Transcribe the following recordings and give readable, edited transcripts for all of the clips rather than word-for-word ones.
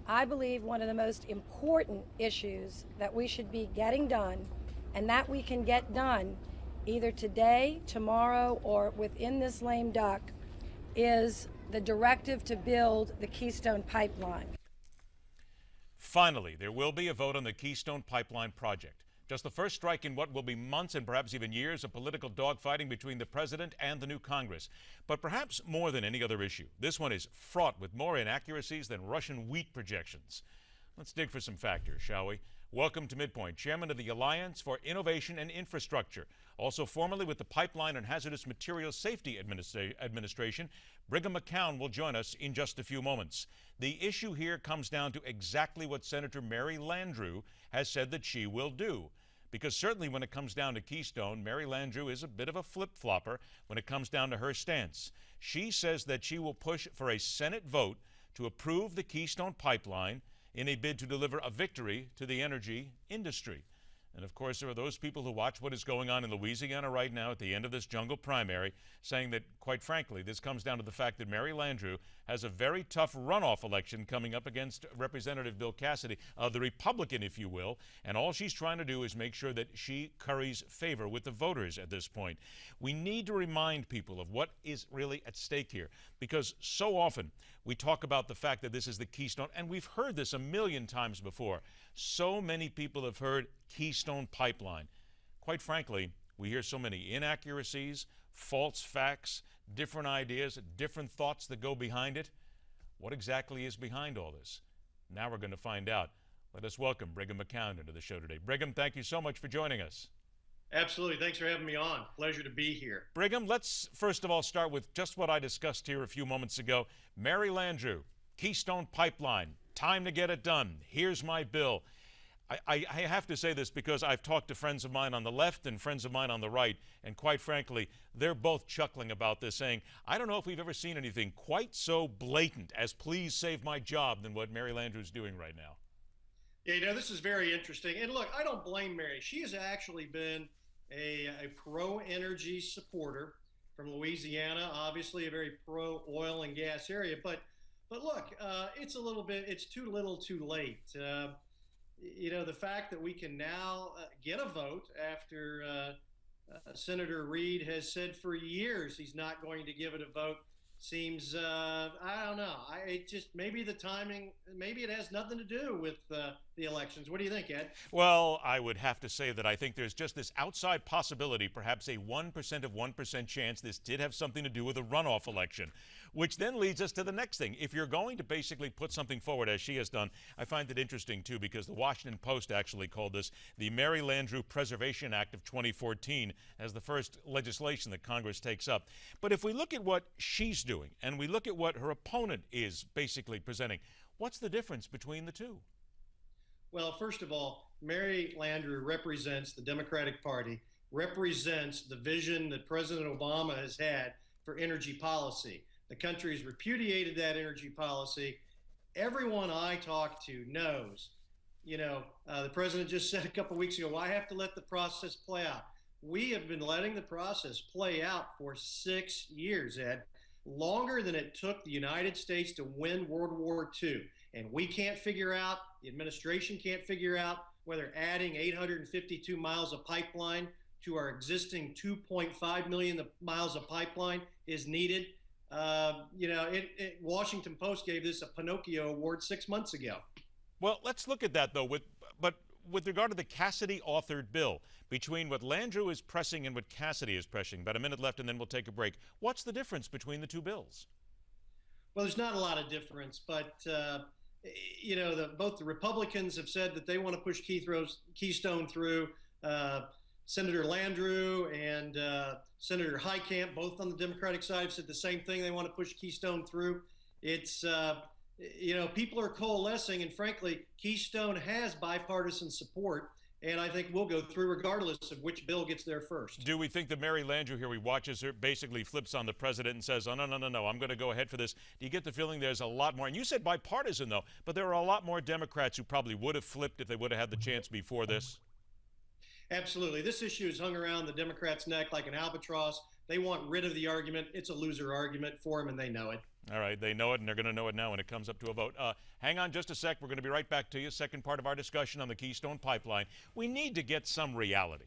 I believe one of the most important issues that we should be getting done, and that we can get done either today, tomorrow, or within this lame duck, is the directive to build the Keystone Pipeline. Finally, there will be a vote on the Keystone Pipeline project. Just the first strike in what will be months and perhaps even years of political dogfighting between the president and the new Congress. But perhaps more than any other issue, this one is fraught with more inaccuracies than Russian wheat projections. Let's dig for some factors, shall we? Welcome to MidPoint, Chairman of the Alliance for Innovation and Infrastructure. Also formerly with the Pipeline and Hazardous Materials Safety Administration, Brigham McCown will join us in just a few moments. The issue here comes down to exactly what Senator Mary Landrieu has said that she will do. Because certainly when it comes down to Keystone, Mary Landrieu is a bit of a flip-flopper when it comes down to her stance. She says that she will push for a Senate vote to approve the Keystone Pipeline in a bid to deliver a victory to the energy industry. And of course, there are those people who watch what is going on in Louisiana right now at the end of this jungle primary, saying that, quite frankly, this comes down to the fact that Mary Landrieu has a very tough runoff election coming up against Representative Bill Cassidy, the Republican, if you will, and all she's trying to do is make sure that she curries favor with the voters at this point. We need to remind people of what is really at stake here, because so often we talk about the fact that this is the Keystone, and we've heard this a million times before. So many people have heard Keystone Pipeline. Quite frankly, we hear so many inaccuracies, false facts, different ideas, different thoughts that go behind it. What exactly is behind all this? Now we're going to find out. Let us welcome Brigham McCown into the show today. Brigham, thank you so much for joining us. Absolutely. Thanks for having me on. Pleasure to be here. Brigham, let's first of all start with just what I discussed here a few moments ago. Mary Landrieu, Keystone Pipeline, time to get it done. Here's my bill. I have to say this because I've talked to friends of mine on the left and friends of mine on the right, and quite frankly, they're both chuckling about this, saying, I don't know if we've ever seen anything quite so blatant as please save my job than what Mary Landrieu's doing right now. Yeah, this is very interesting. And look, I don't blame Mary. She has actually been a pro-energy supporter from Louisiana, obviously a very pro-oil and gas area. But look, it's too little too late. The fact that we can now get a vote after Senator Reid has said for years he's not going to give it a vote seems, I don't know. It just, maybe the timing, maybe it has nothing to do with the elections. What do you think, Ed? Well, I would have to say that I think there's just this outside possibility, perhaps a 1% of 1% chance this did have something to do with a runoff election, which then leads us to the next thing. If you're going to basically put something forward, as she has done, I find it interesting, too, because the Washington Post actually called this the Mary Landrieu Preservation Act of 2014 as the first legislation that Congress takes up. But if we look at what she's doing and we look at what her opponent is basically presenting, what's the difference between the two? Well, first of all, Mary Landrieu represents the Democratic Party, represents the vision that President Obama has had for energy policy. The country has repudiated that energy policy. Everyone I talk to knows, the president just said a couple weeks ago, well, I have to let the process play out. We have been letting the process play out for 6 years, Ed, longer than it took the United States to win World War II. And we can't figure out, the administration can't figure out whether adding 852 miles of pipeline to our existing 2.5 million miles of pipeline is needed. Washington Post gave this a Pinocchio Award 6 months ago. Well, let's look at that, though, but with regard to the Cassidy-authored bill, between what Landrieu is pressing and what Cassidy is pressing, about a minute left and then we'll take a break. What's the difference between the two bills? Well, there's not a lot of difference, but both the Republicans have said that they want to push Keystone through. Senator Landrieu and Senator Heitkamp, both on the Democratic side, have said the same thing. They want to push Keystone through. It's, people are coalescing, and frankly, Keystone has bipartisan support, and I think we'll go through regardless of which bill gets there first. Do we think that Mary Landrieu here, we watches her, basically flips on the president and says, oh, no, I'm going to go ahead for this? Do you get the feeling there's a lot more? And you said bipartisan, though, but there are a lot more Democrats who probably would have flipped if they would have had the chance before this. Absolutely. This issue is hung around the Democrats' neck like an albatross. They want rid of the argument. It's a loser argument for them, and they know it. All right, they know it, and they're going to know it now when it comes up to a vote. Hang on just a sec. We're going to be right back to you. Second part of our discussion on the Keystone Pipeline. We need to get some reality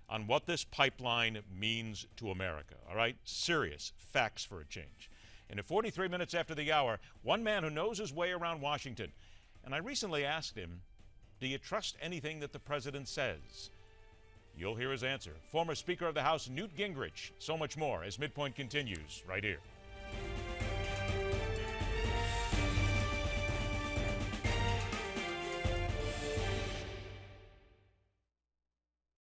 on what this pipeline means to America, all right? Serious facts for a change. And at 43 minutes after the hour, one man who knows his way around Washington, and I recently asked him, do you trust anything that the president says? You'll hear his answer. Former Speaker of the House Newt Gingrich. So much more as MidPoint continues right here.